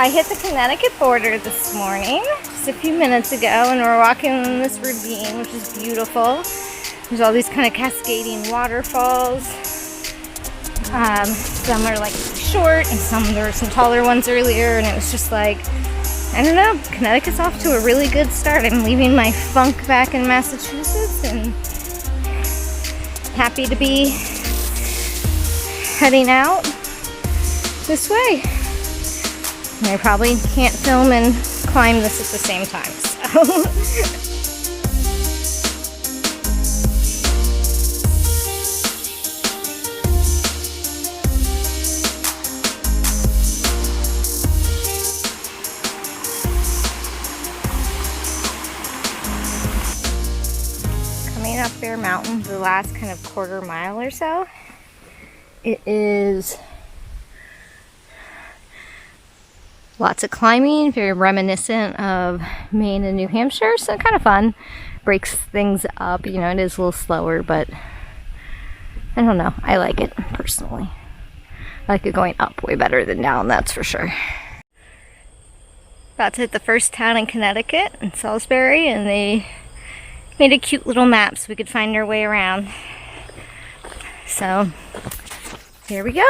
I hit the Connecticut border this morning, just a few minutes ago, and we're walking in this ravine, which is beautiful. There's all these kind of cascading waterfalls. Some are like short, and there were some taller ones earlier, and it was just like, I don't know, Connecticut's off to a really good start. I'm leaving my funk back in Massachusetts and happy to be heading out this way. And I probably can't film and climb this at the same time, so. Up Bear Mountain, the last kind of quarter mile or so, it is lots of climbing, very reminiscent of Maine and New Hampshire, so kind of fun. Breaks things up, you know, it is a little slower, but I don't know, I like it personally. I like it going up way better than down, that's for sure. About to hit the first town in Connecticut, in Salisbury, and they made a cute little map so we could find our way around. So, here we go.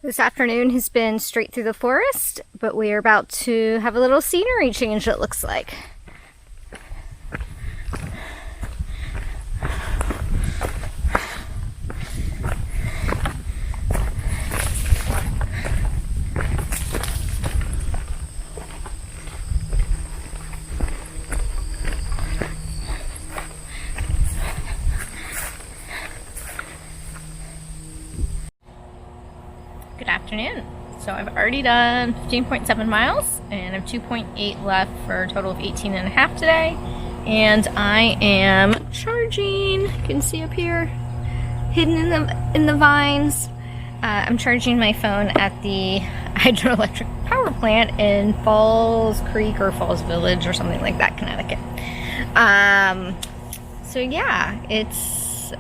This afternoon has been straight through the forest, but we are about to have a little scenery change, it looks like. Good afternoon. So I've already done 15.7 miles and I have 2.8 left for a total of 18.5 today. And I am charging. You can see up here, hidden in the vines. I'm charging my phone at the hydroelectric power plant in Falls Creek or Falls Village or something like that, Connecticut. So yeah, it's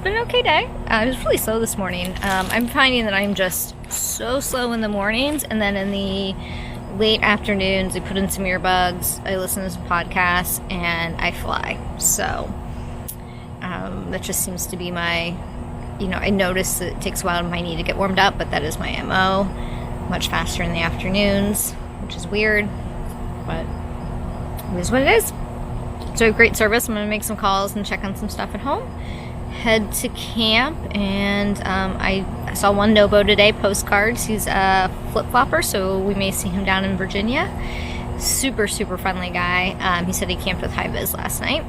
been an okay day. It was really slow this morning. I'm finding that I'm just so slow in the mornings, and then in the late afternoons I put in some earbuds, I listen to some podcasts, and I fly. So that just seems to be my, you know, I notice that it takes a while for my knee to get warmed up, but that is my MO. Much faster in the afternoons, which is weird, but it is what it is. So great service. I'm going to make some calls and check on some stuff at home. Head to camp, and I saw one NOBO today, postcards. He's a flip-flopper, so we may see him down in Virginia. Super friendly guy. He said he camped with High Vis last night.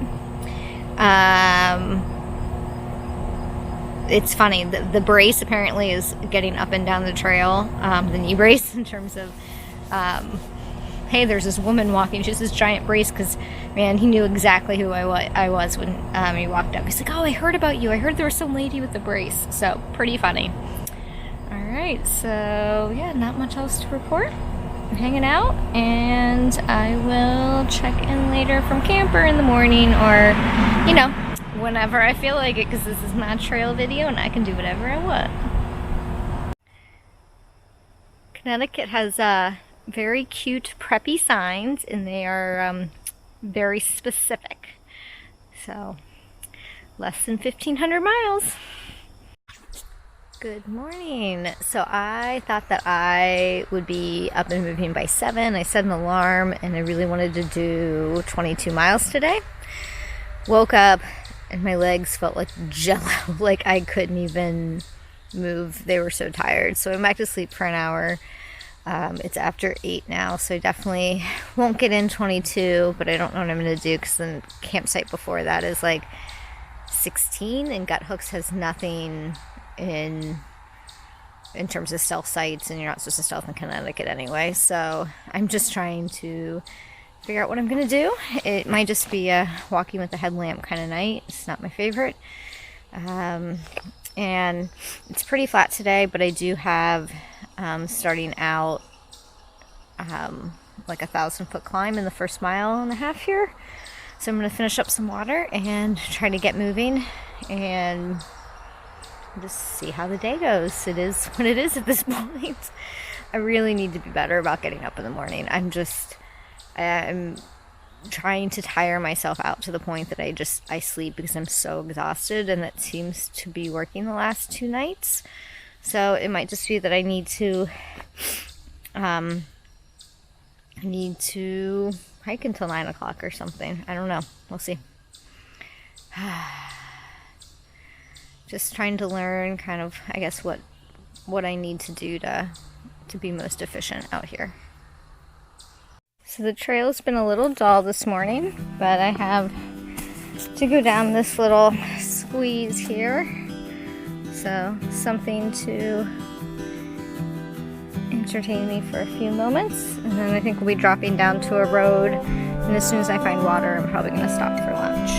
It's funny, the brace apparently is getting up and down the trail, the knee brace, in terms of hey, there's this woman walking, she has this giant brace, because, man, he knew exactly who I was when he walked up. He's like, oh, I heard about you. I heard there was some lady with the brace. So, pretty funny. Alright, so, yeah, not much else to report. I'm hanging out, and I will check in later from camper in the morning, or, you know, whenever I feel like it, because this is my trail video, and I can do whatever I want. Connecticut has, very cute preppy signs, and they are very specific. So, less than 1,500 miles. Good morning. So I thought that I would be up and moving by 7. I set an alarm, and I really wanted to do 22 miles today. Woke up and my legs felt like jello, like I couldn't even move. They were so tired. So I went back to sleep for an hour. It's after 8 now, so I definitely won't get in 22, but I don't know what I'm going to do, because the campsite before that is like 16, and Gut Hooks has nothing in terms of stealth sites, and you're not supposed to stealth in Connecticut anyway, so I'm just trying to figure out what I'm going to do. It might just be a walking with a headlamp kind of night. It's not my favorite. And it's pretty flat today, but I do have starting out like 1,000-foot climb in the first mile and a half here. So I'm going to finish up some water and try to get moving and just see how the day goes. It is what it is at this point. I really need to be better about getting up in the morning. I'm trying to tire myself out to the point that I sleep because I'm so exhausted, and that seems to be working the last 2 nights. So it might just be that I need to hike until 9 o'clock or something. I don't know. We'll see. Just trying to learn kind of, I guess, what I need to do to be most efficient out here. So the trail's been a little dull this morning, but I have to go down this little squeeze here. So something to entertain me for a few moments. And then I think we'll be dropping down to a road. And as soon as I find water, I'm probably going to stop for lunch.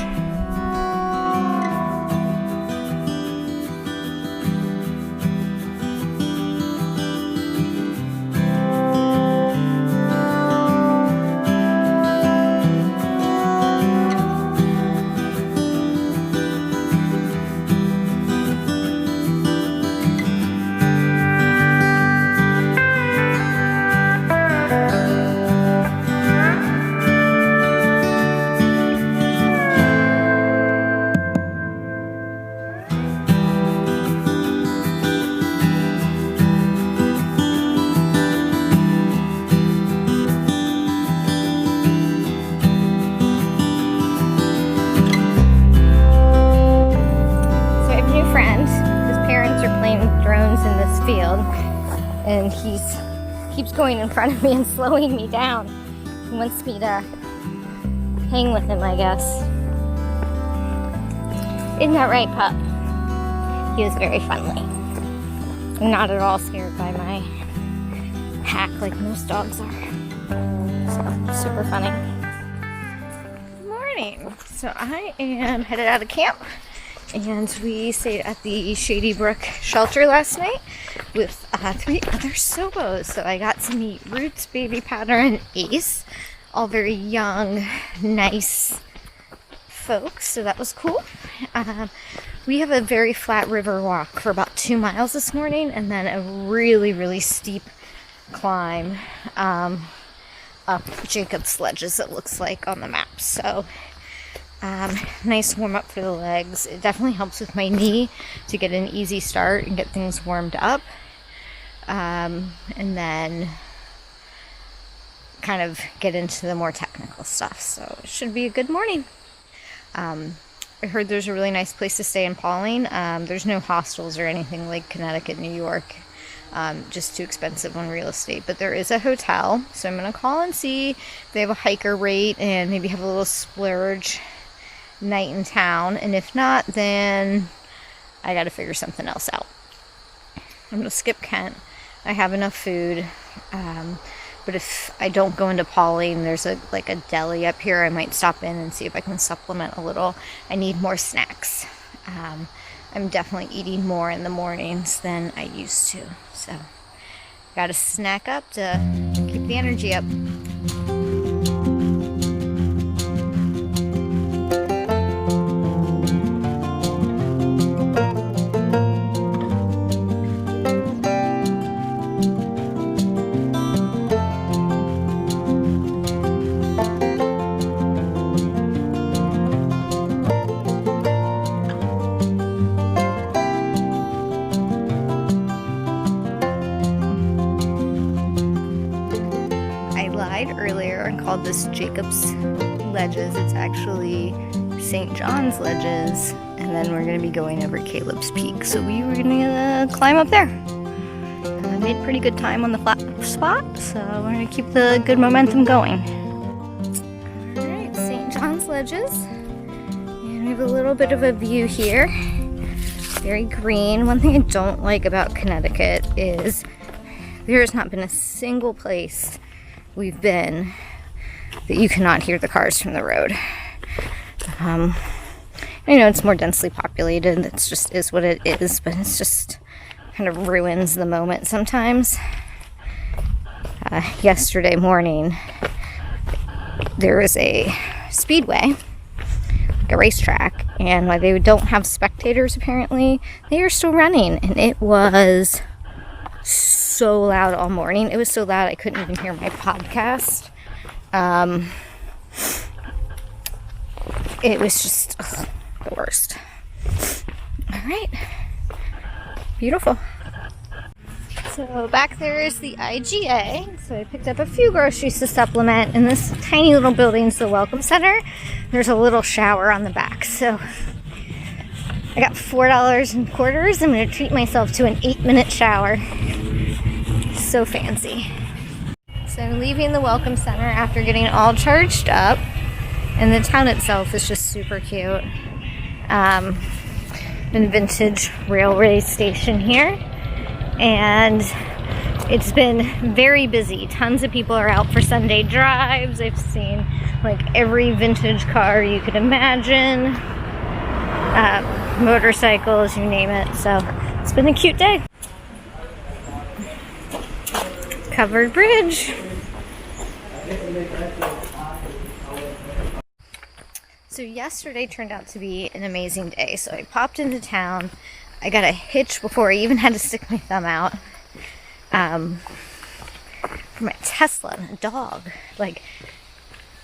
And he keeps going in front of me and slowing me down. He wants me to hang with him, I guess. Isn't that right, pup? He was very friendly. Not at all scared by my pack like most dogs are. So, super funny. Good morning. So I am headed out of camp. And we stayed at the Shady Brook shelter last night with 3 other SoBos. So I got to meet Roots, Baby Powder, and Ace. All very young, nice folks. So that was cool. We have a very flat river walk for about 2 miles this morning. And then a really, really steep climb up Jacob's Ledges, it looks like on the map. So nice warm up for the legs. It definitely helps with my knee to get an easy start and get things warmed up. And then kind of get into the more technical stuff. So it should be a good morning. I heard there's a really nice place to stay in Pauling. There's no hostels or anything like Connecticut, New York. Just too expensive on real estate. But there is a hotel. So I'm going to call and see if they have a hiker rate and maybe have a little splurge night in town, and if not, then I gotta figure something else out. I'm gonna skip Kent. I have enough food, but if I don't go into Pauling, there's a deli up here. I might stop in and see if I can supplement a little. I need more snacks. I'm definitely eating more in the mornings than I used to, so gotta snack up to keep the energy up. Earlier and called this Jacob's Ledges. It's actually St. John's Ledges, and then we're going to be going over Caleb's Peak. So we were going to climb up there. I made pretty good time on the flat spot, so we're going to keep the good momentum going. Alright, St. John's Ledges, and we have a little bit of a view here. Very green. One thing I don't like about Connecticut is there has not been a single place we've been that you cannot hear the cars from the road. I know it's more densely populated. It's just is what it is, but it's just kind of ruins the moment sometimes. Yesterday morning, there was a speedway, like a racetrack, and while they don't have spectators apparently, they are still running, and it was so loud all morning. It was so loud I couldn't even hear my podcast. It was just the worst. All right, beautiful. So back there is the IGA. So I picked up a few groceries to supplement. In this tiny little building is the Welcome Center. There's a little shower on the back. So I got $4 in quarters. I'm going to treat myself to an 8-minute shower. So fancy. So I'm leaving the Welcome Center after getting all charged up. And the town itself is just super cute. Been vintage railway station here. And it's been very busy. Tons of people are out for Sunday drives. I've seen like every vintage car you could imagine. Motorcycles, you name it. So it's been a cute day. Covered bridge. So yesterday turned out to be an amazing day. So I popped into town. I got a hitch before I even had to stick my thumb out. For my Tesla and a dog. Like,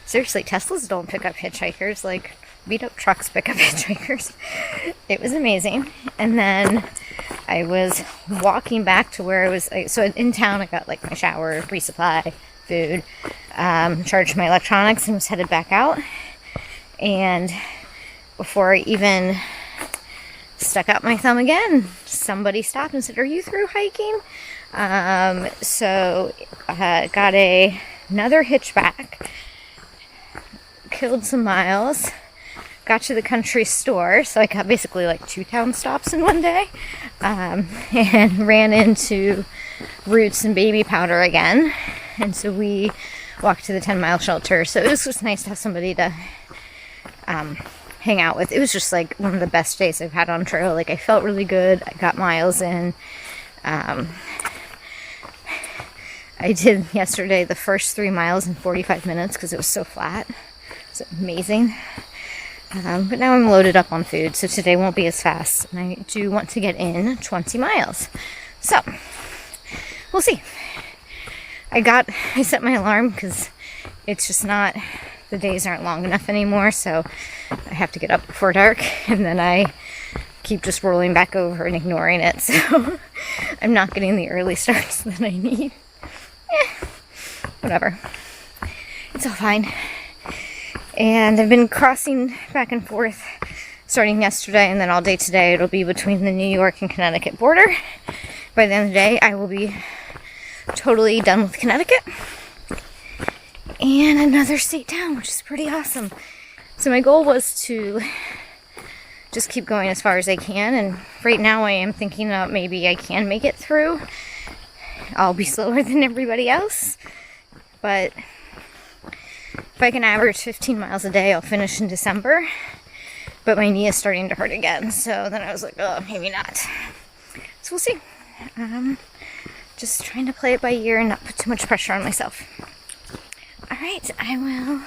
seriously, Teslas don't pick up hitchhikers. Like, beat up trucks pick up hitchhikers. It was amazing. And then I was walking back to where I was. So in town, I got like my shower, resupply, food, charged my electronics, and was headed back out. And before I even stuck out my thumb again, somebody stopped and said, "Are you through hiking?" So I got another hitchback, killed some miles, got to the country store. So I got basically like 2 town stops in one day, and ran into Roots and Baby Powder again. And so we walked to the 10-mile shelter. So it was just nice to have somebody to hang out with. It was just like one of the best days I've had on trail. Like, I felt really good. I got miles in. I did yesterday the first 3 miles in 45 minutes because it was so flat. It was amazing. But now I'm loaded up on food, so today won't be as fast. And I do want to get in 20 miles. So we'll see. I set my alarm because it's just not, the days aren't long enough anymore, so I have to get up before dark, and then I keep just rolling back over and ignoring it, so I'm not getting the early starts that I need. Whatever. It's all fine. And I've been crossing back and forth starting yesterday, and then all day today. It'll be between the New York and Connecticut border. By the end of the day, I will be totally done with Connecticut and another state down, which is pretty awesome. So my goal was to just keep going as far as I can, and right now I am thinking that maybe I can make it through. I'll be slower than everybody else, but if I can average 15 miles a day, I'll finish in December. But my knee is starting to hurt again, so then I was like, oh, maybe not. So we'll see. Just trying to play it by ear and not put too much pressure on myself. Alright, I will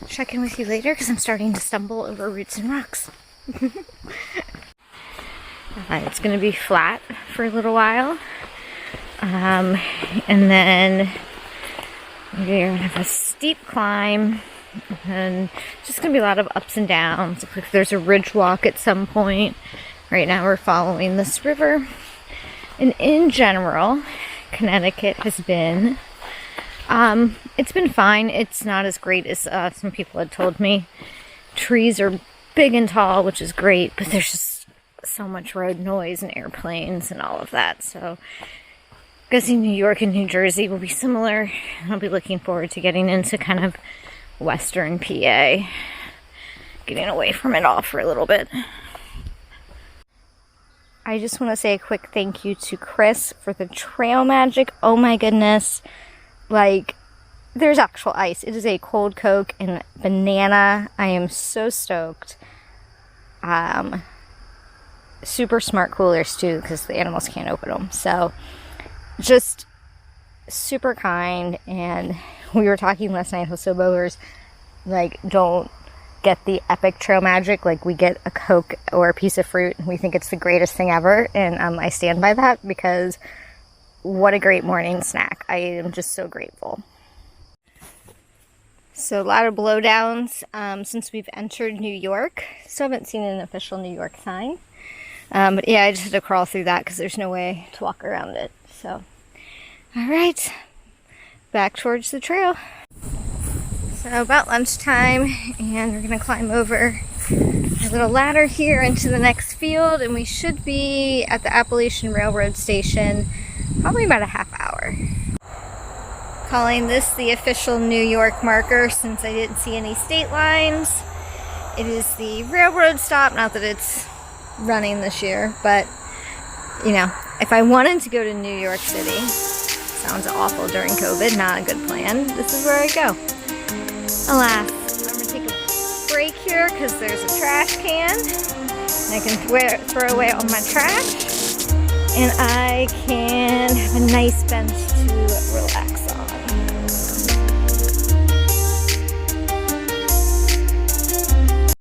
check in with you later because I'm starting to stumble over roots and rocks. It's going to be flat for a little while. And then we're going to have a steep climb. And just going to be a lot of ups and downs. If there's a ridge walk at some point. Right now we're following this river. And in general, Connecticut has been, it's been fine. It's not as great as some people had told me. Trees are big and tall, which is great, but there's just so much road noise and airplanes and all of that. So I'm guessing New York and New Jersey will be similar. I'll be looking forward to getting into kind of Western PA, getting away from it all for a little bit. I just want to say a quick thank you to Chris for the trail magic. Oh my goodness. Like, there's actual ice. It is a cold Coke and banana. I am so stoked. Super smart coolers too, because the animals can't open them. So, just super kind. And we were talking last night, SoBoers, like, don't get the epic trail magic. Like, we get a Coke or a piece of fruit and we think it's the greatest thing ever. And I stand by that because what a great morning snack. I am just so grateful. So a lot of blowdowns since we've entered New York. Still haven't seen an official New York sign. But yeah, I just had to crawl through that because there's no way to walk around it. So, all right, back towards the trail. So about lunchtime, and we're gonna climb over a little ladder here into the next field, and we should be at the Appalachian Railroad station probably about a half hour. Calling this the official New York marker since I didn't see any state lines. It is the railroad stop, not that it's running this year, but you know, if I wanted to go to New York City, sounds awful during COVID, not a good plan, this is where I go. Alas, I'm going to take a break here because there's a trash can. I can throw away all my trash, and I can have a nice bench to relax